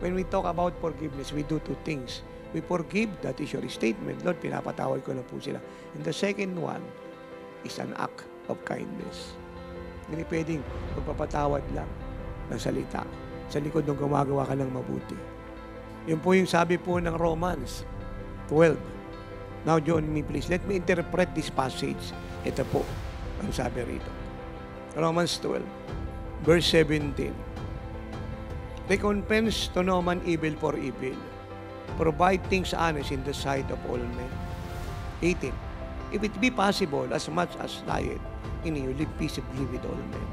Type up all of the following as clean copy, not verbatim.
When we talk about forgiveness, we do two things. We forgive, that is your statement. Lord, pinapatawad ko na po sila. And the second one is an act of kindness. Hindi pwedeng magpapatawad lang ng salita. Sa likod ng gumagawa ka ng mabuti. Yun po yung sabi po ng Romans 12. Now join me please. Let me interpret this passage. Ito po ang sabi rito. Romans 12, verse 17. Recompense to no man evil for evil. Provide things honest in the sight of all men. 18. If it be possible, as much as lieth in you, live peaceably with all men.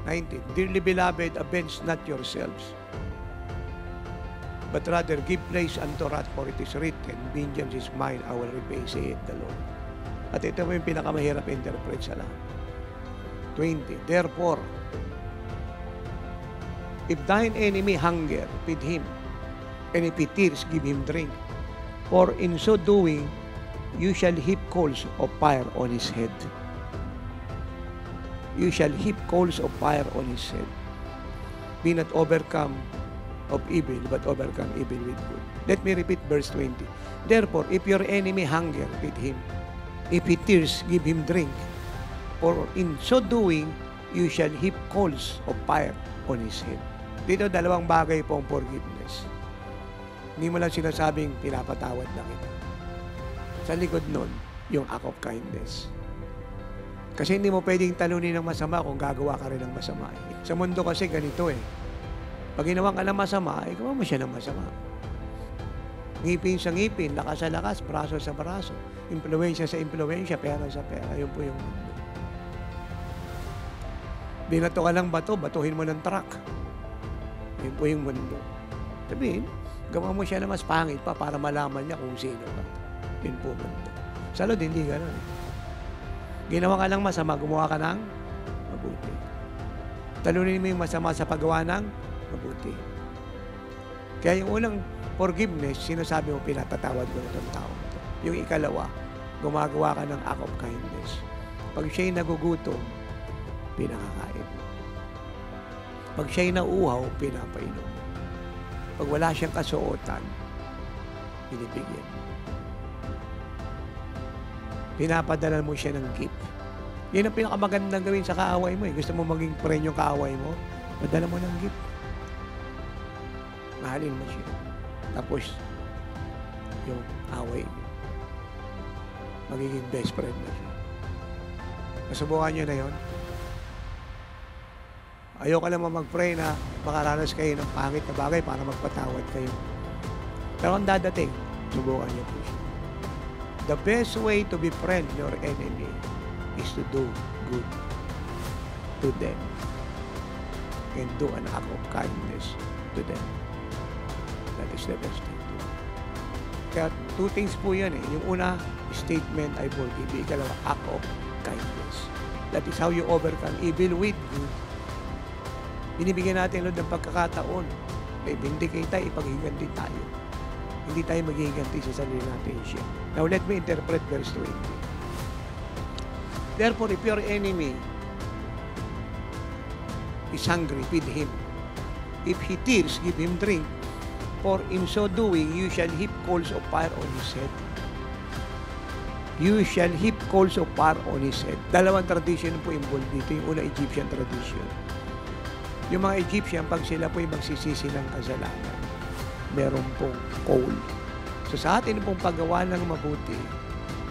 19. Dearly beloved, avenge not yourselves, but rather give place unto wrath, for it is written, vengeance is mine, I will repay, saith the Lord. At ito mo yung pinakamahirap interpret sa lahat. 20. Therefore, if thine enemy hunger, feed him, and if he thirst, give him drink. For in so doing, you shall heap coals of fire on his head. You shall heap coals of fire on his head. Be not overcome of evil, but overcome evil with good. Let me repeat verse 20. Therefore, if your enemy hunger, feed him. If he thirst, give him drink. For in so doing, you shall heap coals of fire on his head. Dito, dalawang bagay po ang forgiveness. Hindi mo lang sinasabing pinapatawad na kita. Sa likod nun, yung act of kindness. Kasi hindi mo pwedeng talunin ng masama kung gagawa ka rin ng masama. Sa mundo kasi ganito eh. Pag ginawa ka ng masama, gawa mo siya ng masama. Ngipin sa ngipin, lakas sa lakas, braso sa braso, impluensya sa impluensya, pera sa pera. Yun po yung mundo. Binato ka ng bato, batuhin mo ng truck. Yun po yung mundo. Sabihin, gawa mo siya na mas pangit pa para malaman niya kung sino ka. Yun po mundo. Sa Lord, hindi gano'n. Ginawa ka lang masama, gumawa ka ng mabuti. Talunin mo yung masama sa paggawa ng mabuti. Kaya yung unang forgiveness, sinasabi mo, pinatatawad ko na itong tao. Yung ikalawa, gumagawa ka ng act of kindness. Pag siya'y nagugutom, pinakakain. Pag siya'y nauuhaw, pinapainom. Pag wala siyang kasuotan, binibigyan. Pinapadala mo siya ng gift. Yan ang pinakamagandang gawin sa kaaway mo. Gusto mo maging friend yung kaaway mo, padala mo ng gift. Mahalin mo siya. Tapos, yung away niyo, magiging best friend mo siya. Nasubukan niyo na yon. Ayaw ka naman mag-pray na makaranas kayo ng pangit na bagay para magpatawad kayo. Pero ang dadating, subukan niyo po siya. The best way to befriend your enemy is to do good to them and do an act of kindness to them. That is the best thing to do. Kaya two things po yan eh. Yung una, statement, I forgive. Ikalawa, act of kindness. That is how you overcome evil with good. Binibigyan natin Lord ng pagkakataon na ibindicate tayo, ipaghiganti tayo. Hindi tayo maghiganti sa sarili natin siya. Now, let me interpret verse 20. Therefore, if your enemy is hungry, feed him. If he thirsts, give him drink. For in so doing, you shall heap coals of fire on his head. You shall heap coals of fire on his head. Dalawang tradition po involved dito. Yung una, Egyptian tradition. Yung mga Egyptian, pag sila po yung magsisisi ng kasalanan, meron pong coal. So sa atin pong paggawa ng mabuti,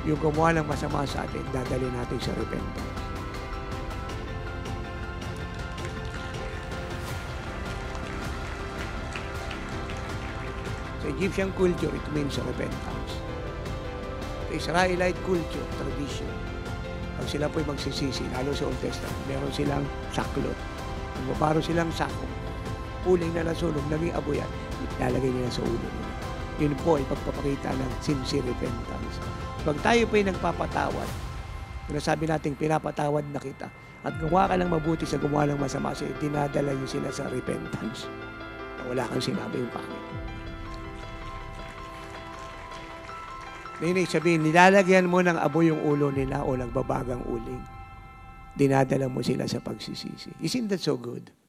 yung gumawa ng masama sa atin, dadali natin sa repentance. Sa Egyptian culture, it means repentance. Sa Israelite culture, tradition, pag sila po yung magsisisi, lalo sa Old Testament, meron silang saklot. Mabaro silang sako. Uling na nasunog, naging abuyan, ilalagay nila sa ulo nila. Yun po ay pagpapakita ng sincere repentance. Pag tayo po ay nagpapatawad, kung sabi natin pinapatawad na kita, at gumawa ka ng mabuti sa gumawa ng masama sa'yo, dinadala nyo sila sa repentance. Na wala kang sinabi yung pangit. Hindi sabihin, nilalagyan mo ng aboy yung ulo nila o nagbabagang uling. Dinadala mo sila sa pagsisisi. Isn't that so good?